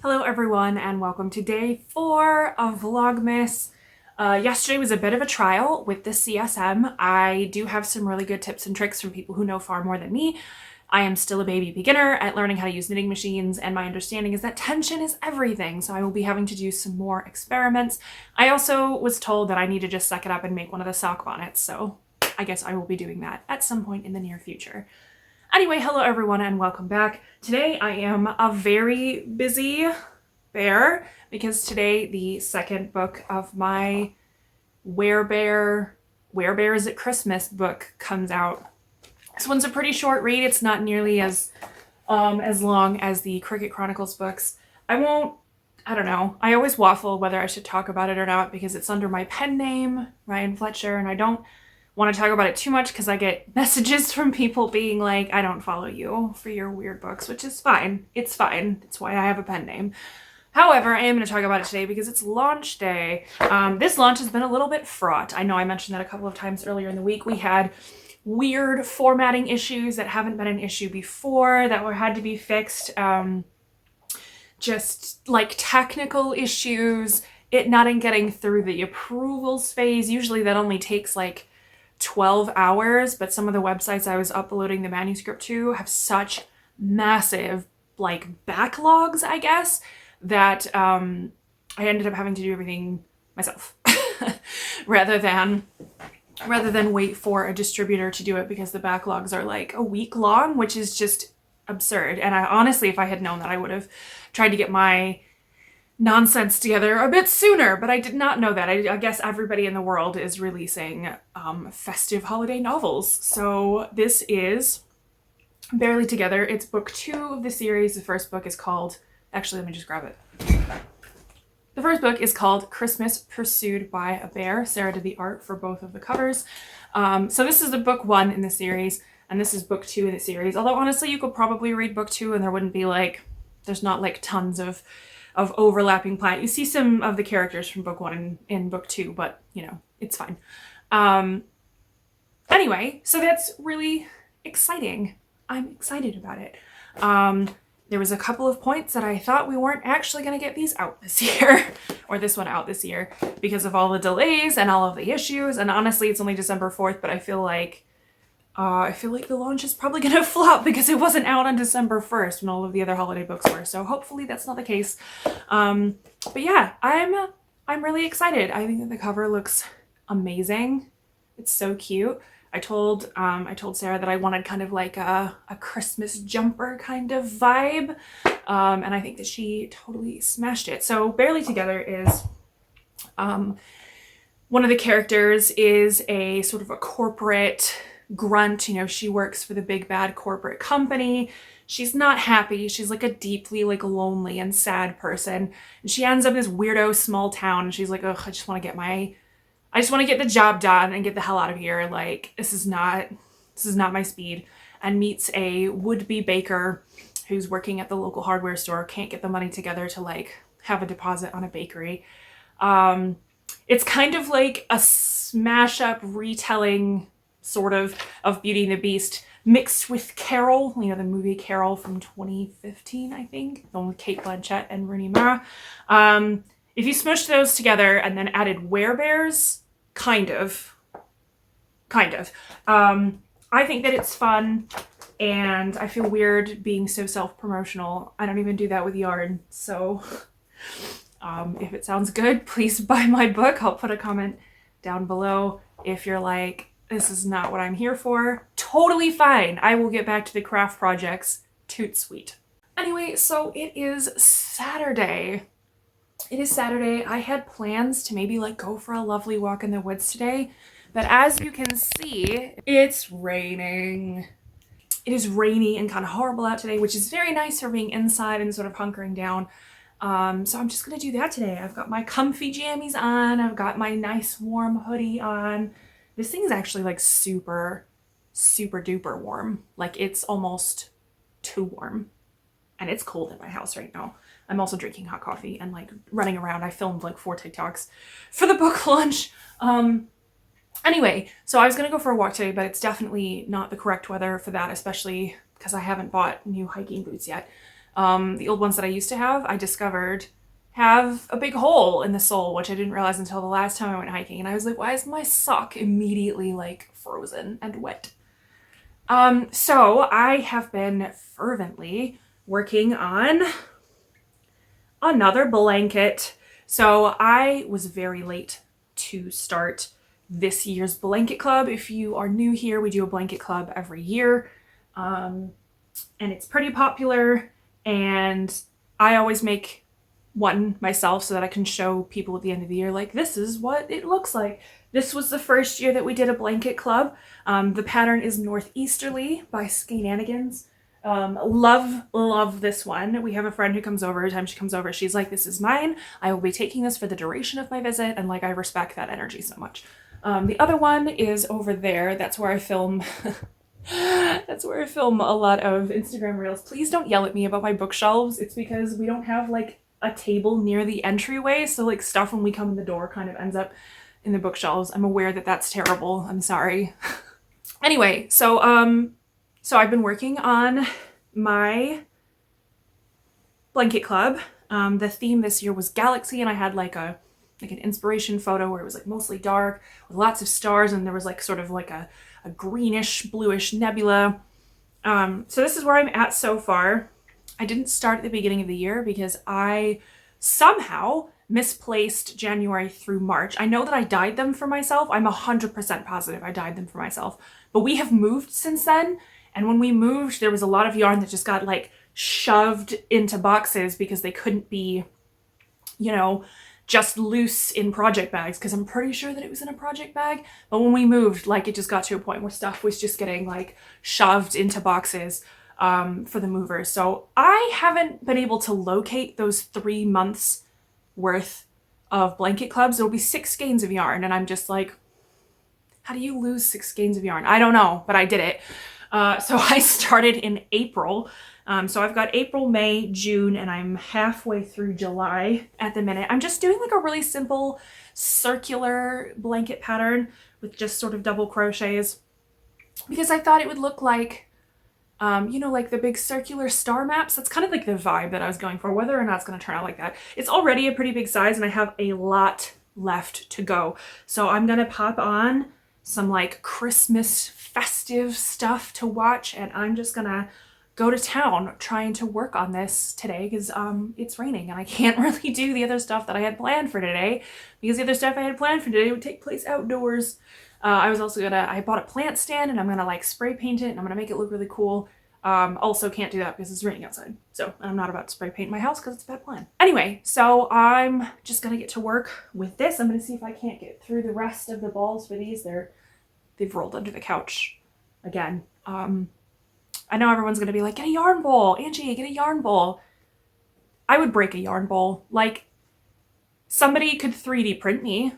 Hello everyone and welcome to day 4 of Vlogmas. Yesterday was a bit of a trial with the CSM. I do have some really good tips and tricks from people who know far more than me. I am still a baby beginner at learning how to use knitting machines, and my understanding is that tension is everything, so I will be having to do some more experiments. I also was told that I need to just suck it up and make one of the sock bonnets, so I guess I will be doing that at some point in the near future. Anyway, hello everyone and welcome back. Today I am a very busy bear because today the second book of my Werebears at Christmas book comes out. This one's a pretty short read. It's not nearly as long as the Cricket Chronicles books. I don't know. I always waffle whether I should talk about it or not because it's under my pen name, Ryan Fletcher, and I don't want to talk about it too much because I get messages from people being like, I don't follow you for your weird books, which is fine. It's fine. It's why I have a pen name. However, I am going to talk about it today because it's launch day. This launch has been a little bit fraught. I know I mentioned that a couple of times earlier in the week. We had weird formatting issues that haven't been an issue before that had to be fixed. Just like technical issues, it not in getting through the approvals phase. Usually that only takes like 12 hours, but some of the websites I was uploading the manuscript to have such massive like backlogs, I guess, that I ended up having to do everything myself rather than wait for a distributor to do it because the backlogs are like a week long, which is just absurd. And I honestly, if I had known that, I would have tried to get my nonsense together a bit sooner, but I did not know that. I guess everybody in the world is releasing festive holiday novels. So this is Barely Together. It's book 2 of the series. The first book is called, actually, let me just grab it. The first book is called Christmas Pursued by a Bear. Sarah did the art for both of the covers. So this is the book 1 in the series, and this is book 2 in the series. Although honestly, you could probably read book 2 and there wouldn't be like, there's not like tons of overlapping plot. You see some of the characters from book 1 in book 2, but you know, it's fine. Anyway, so that's really exciting. I'm excited about it. There was a couple of points that I thought we weren't actually going to get these out this year, or this one out this year, because of all the delays and all of the issues. And honestly, it's only December 4th, but I feel like the launch is probably going to flop because it wasn't out on December 1st when all of the other holiday books were. So hopefully that's not the case. But yeah, I'm really excited. I think that the cover looks amazing. It's so cute. I told Sarah that I wanted kind of like a Christmas jumper kind of vibe. And I think that she totally smashed it. So Barely Together is, one of the characters is a sort of a corporate grunt. You know, she works for the big bad corporate company. She's not happy. She's like a deeply like lonely and sad person. And she ends up in this weirdo small town and she's like, ugh, I just want to get the job done and get the hell out of here. Like, this is not my speed. And meets a would-be baker who's working at the local hardware store, can't get the money together to like have a deposit on a bakery. It's kind of like a smash up retelling sort of Beauty and the Beast mixed with Carol, you know, the movie Carol from 2015, I think, the one with Kate Blanchett and Rooney Mara. If you smushed those together and then added Werebears, kind of. I think that it's fun, and I feel weird being so self-promotional. I don't even do that with yarn, so if it sounds good, please buy my book. I'll put a comment down below. If you're like, this is not what I'm here for, totally fine. I will get back to the craft projects. Toot sweet. Anyway, so it is Saturday. It is Saturday. I had plans to maybe like go for a lovely walk in the woods today, but as you can see, it's raining. It is rainy and kind of horrible out today, which is very nice for being inside and sort of hunkering down. So I'm just gonna do that today. I've got my comfy jammies on. I've got my nice warm hoodie on. This thing is actually like super, super duper warm. Like it's almost too warm. And it's cold in my house right now. I'm also drinking hot coffee and like running around. I filmed like 4 TikToks for the book launch. Anyway, so I was gonna go for a walk today, but it's definitely not the correct weather for that, especially because I haven't bought new hiking boots yet. The old ones that I used to have, I discovered have a big hole in the sole, which I didn't realize until the last time I went hiking. And I was like, why is my sock immediately like frozen and wet? So I have been fervently working on another blanket. So I was very late to start this year's blanket club. If you are new here, we do a blanket club every year. And it's pretty popular, and I always make one myself so that I can show people at the end of the year, like, this is what it looks like. This was the first year that we did a blanket club. The pattern is Northeasterly by Skeananigans. Love this one. We have a friend who comes over. Every time she comes over, she's like, this is mine. I will be taking this for the duration of my visit. And like, I respect that energy so much. The other one is over there. That's where I film. That's where I film a lot of Instagram reels. Please don't yell at me about my bookshelves. It's because we don't have like a table near the entryway. So like stuff when we come in the door kind of ends up in the bookshelves. I'm aware that that's terrible. I'm sorry. Anyway, so I've been working on my blanket club. The theme this year was galaxy, and I had like an inspiration photo where it was like mostly dark with lots of stars, and there was like sort of like a greenish bluish nebula. So this is where I'm at so far. I didn't start at the beginning of the year because I somehow misplaced January through March. I know that I dyed them for myself. I'm 100% positive I dyed them for myself. But we have moved since then. And when we moved, there was a lot of yarn that just got like shoved into boxes because they couldn't be, you know, just loose in project bags, because I'm pretty sure that it was in a project bag. But when we moved, like, it just got to a point where stuff was just getting like shoved into boxes for the movers. So I haven't been able to locate those 3 months worth of blanket clubs. It'll be 6 skeins of yarn, and I'm just like, how do you lose 6 skeins of yarn? I don't know, but I did it. So I started in April. So I've got April, May, June, and I'm halfway through July at the minute. I'm just doing like a really simple circular blanket pattern with just sort of double crochets, because I thought it would look like, you know, like the big circular star maps. That's kind of like the vibe that I was going for. Whether or not it's going to turn out like that, it's already a pretty big size, and I have a lot left to go. So I'm going to pop on some like Christmas festive stuff to watch, and I'm just gonna go to town trying to work on this today because it's raining and I can't really do the other stuff that I had planned for today, because the other stuff I had planned for today would take place outdoors. I bought a plant stand, and I'm gonna like spray paint it, and I'm gonna make it look really cool. Also can't do that because it's raining outside, so I'm not about to spray paint my house because it's a bad plan. Anyway, so I'm just gonna get to work with this. I'm gonna see if I can't get through the rest of the balls for these. They've rolled under the couch again. I know everyone's gonna be like, get a yarn bowl, Angie, get a yarn bowl. I would break a yarn bowl. Like, somebody could 3D print me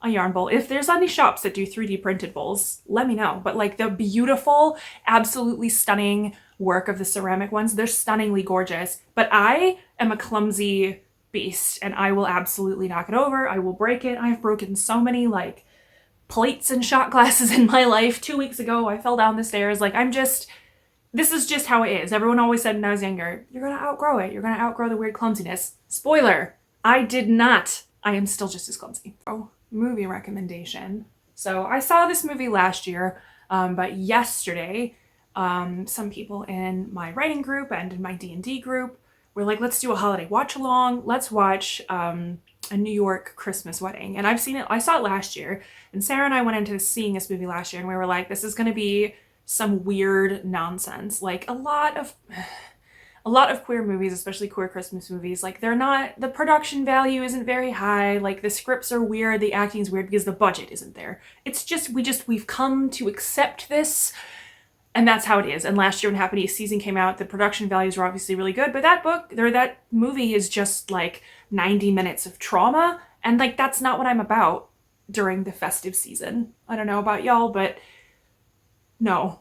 a yarn bowl. If there's any shops that do 3D printed bowls, let me know. But like the beautiful, absolutely stunning work of the ceramic ones, they're stunningly gorgeous. But I am a clumsy beast, and I will absolutely knock it over. I will break it. I've broken so many like plates and shot glasses in my life. 2 weeks ago, I fell down the stairs. Like, this is just how it is. Everyone always said when I was younger, you're gonna outgrow it. You're gonna outgrow the weird clumsiness. Spoiler, I did not. I am still just as clumsy. Oh, movie recommendation. So I saw this movie last year, but yesterday, some people in my writing group and in my D&D group were like, let's do a holiday watch along. Let's watch A New York Christmas Wedding. And I saw it last year, and Sarah and I went into seeing this movie last year, and we were like, this is gonna be some weird nonsense. Like a lot of queer movies, especially queer Christmas movies, like the production value isn't very high. Like the scripts are weird, the acting's weird because the budget isn't there. It's just, we've come to accept this, and that's how it is. And last year when Happy Season came out, the production values were obviously really good, but that movie is just like 90 minutes of trauma, and like that's not what I'm about during the festive season. I don't know about y'all, but no,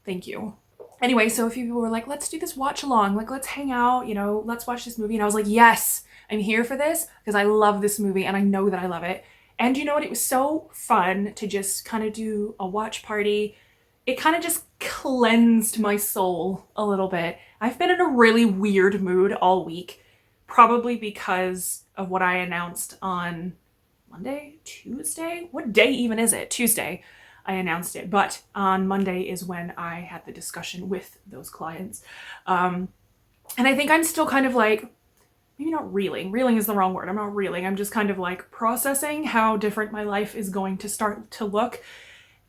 thank you. Anyway, so a few people were like, let's do this watch along, like let's hang out, you know, let's watch this movie. And I was like, yes, I'm here for this because I love this movie and I know that I love it. And you know what? It was so fun to just kind of do a watch party. It kind of just cleansed my soul a little bit. I've been in a really weird mood all week, probably because of what I announced on Monday, Tuesday? What day even is it? Tuesday. I announced it, but on Monday is when I had the discussion with those clients. And I think I'm still kind of like, maybe not reeling. Reeling is the wrong word. I'm not reeling. I'm just kind of like processing how different my life is going to start to look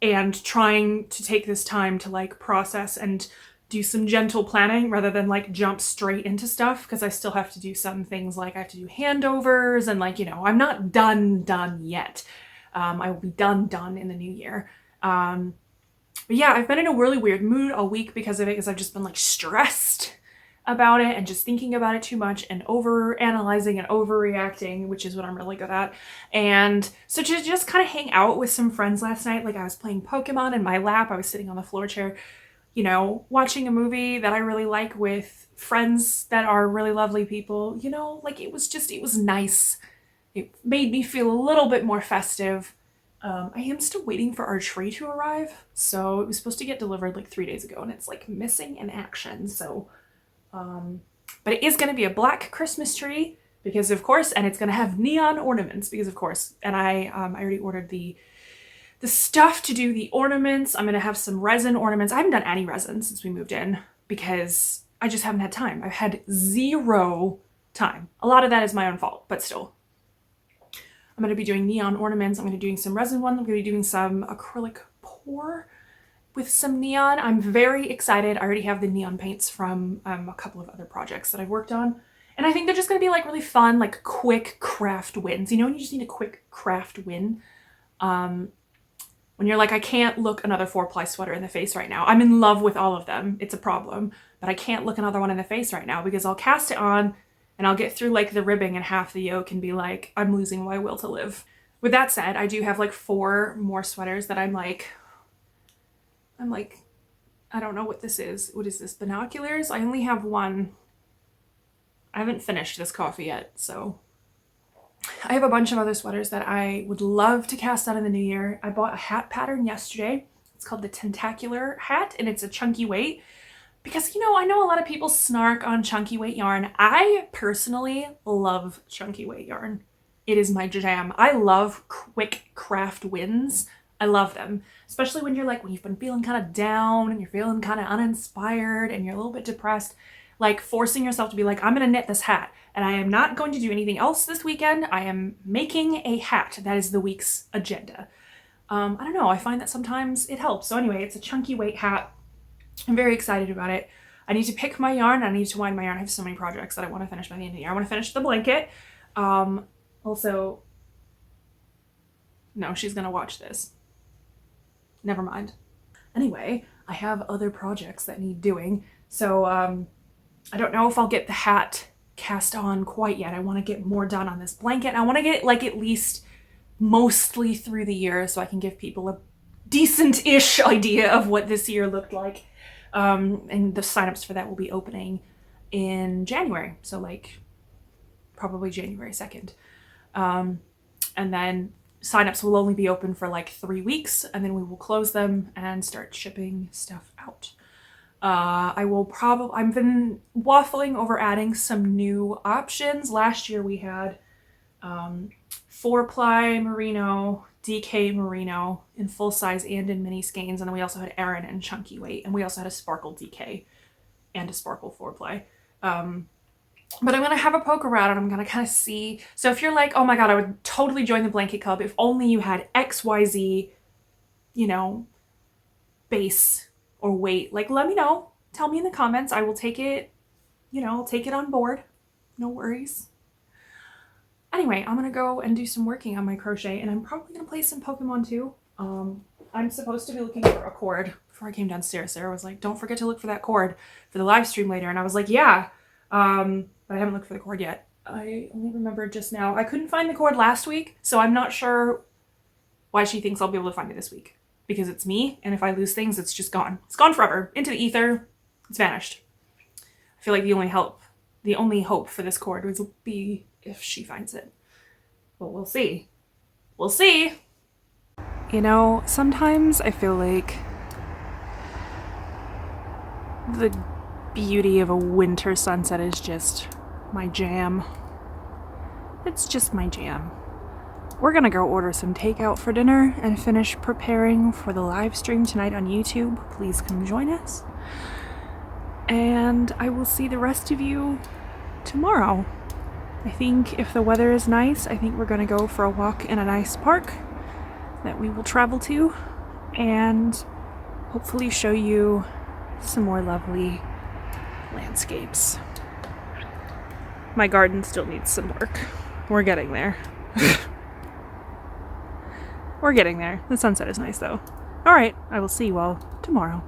and trying to take this time to like process and do some gentle planning rather than like jump straight into stuff, because I still have to do some things, like I have to do handovers and like, you know, I'm not done yet. I will be done in the new year. But yeah, I've been in a really weird mood all week because of it, because I've just been like stressed about it and just thinking about it too much and over analyzing and overreacting, which is what I'm really good at. And so to just kind of hang out with some friends last night, like I was playing Pokemon in my lap, I was sitting on the floor chair, you know, watching a movie that I really like with friends that are really lovely people, you know, like it was nice. It made me feel a little bit more festive. I am still waiting for our tree to arrive. So it was supposed to get delivered like 3 days ago and it's like missing in action. So but it is going to be a black Christmas tree because of course, and it's going to have neon ornaments because of course, and I already ordered the stuff to do the ornaments. I'm going to have some resin ornaments. I haven't done any resin since we moved in because I just haven't had time. I've had zero time. A lot of that is my own fault, but still. I'm going to be doing neon ornaments. I'm going to be doing some resin one. I'm going to be doing some acrylic pour with some neon. I'm very excited. I already have the neon paints from a couple of other projects that I've worked on. And I think they're just going to be like really fun, like quick craft wins. You know, when you just need a quick craft win. When you're like, I can't look another 4-ply sweater in the face right now. I'm in love with all of them. It's a problem. But I can't look another one in the face right now because I'll cast it on and I'll get through like the ribbing and half the yoke and be like, I'm losing my will to live. With that said, I do have like 4 more sweaters that I'm like, I don't know what this is. What is this? Binoculars? I only have one. I haven't finished this coffee yet, so. I have a bunch of other sweaters that I would love to cast on in the new year. I bought a hat pattern yesterday. It's called the Tentacular hat, and it's a chunky weight. Because, you know, I know a lot of people snark on chunky weight yarn. I personally love chunky weight yarn. It is my jam. I love quick craft wins. I love them, especially when you're like, when you've been feeling kind of down and you're feeling kind of uninspired and you're a little bit depressed, like forcing yourself to be like, I'm going to knit this hat and I am not going to do anything else this weekend. I am making a hat. That is the week's agenda. I don't know. I find that sometimes it helps. So anyway, it's a chunky weight hat. I'm very excited about it. I need to pick my yarn. I need to wind my yarn. I have so many projects that I want to finish by the end of the year. I want to finish the blanket. Also, no, she's going to watch this. Never mind. Anyway, I have other projects that need doing. So I don't know if I'll get the hat cast on quite yet. I want to get more done on this blanket. I want to get like at least mostly through the year so I can give people a decent-ish idea of what this year looked like. And the signups for that will be opening in January. So like probably January 2nd. And then signups will only be open for like 3 weeks and then we will close them and start shipping stuff out. I've been waffling over adding some new options. Last year we had 4-ply merino, DK merino in full size and in mini skeins, and then we also had Aran and chunky weight, and we also had a sparkle DK and a sparkle 4-ply. But I'm going to have a poke around and I'm going to kind of see. So if you're like, oh my God, I would totally join the blanket club if only you had XYZ, you know, base or weight, like let me know. Tell me in the comments. I will take it, you know, I'll take it on board. No worries. Anyway, I'm going to go and do some working on my crochet and I'm probably going to play some Pokemon too. I'm supposed to be looking for a cord. Before I came downstairs, Sarah was like, don't forget to look for that cord for the live stream later. And I was like, yeah. But I haven't looked for the cord yet. I only remembered just now. I couldn't find the cord last week, so I'm not sure why she thinks I'll be able to find it this week. Because it's me, and if I lose things, it's just gone. It's gone forever. Into the ether. It's vanished. I feel like the only hope for this cord would be if she finds it. But we'll see. We'll see! You know, sometimes I feel like The beauty of a winter sunset is just my jam. It's just my jam. We're gonna go order some takeout for dinner and finish preparing for the live stream tonight on YouTube. Please come join us. And I will see the rest of you tomorrow. I think if the weather is nice, I think we're gonna go for a walk in a nice park that we will travel to and hopefully show you some more lovely landscapes. My garden still needs some work. We're getting there. We're getting there. The sunset is nice though. Alright, I will see you all tomorrow.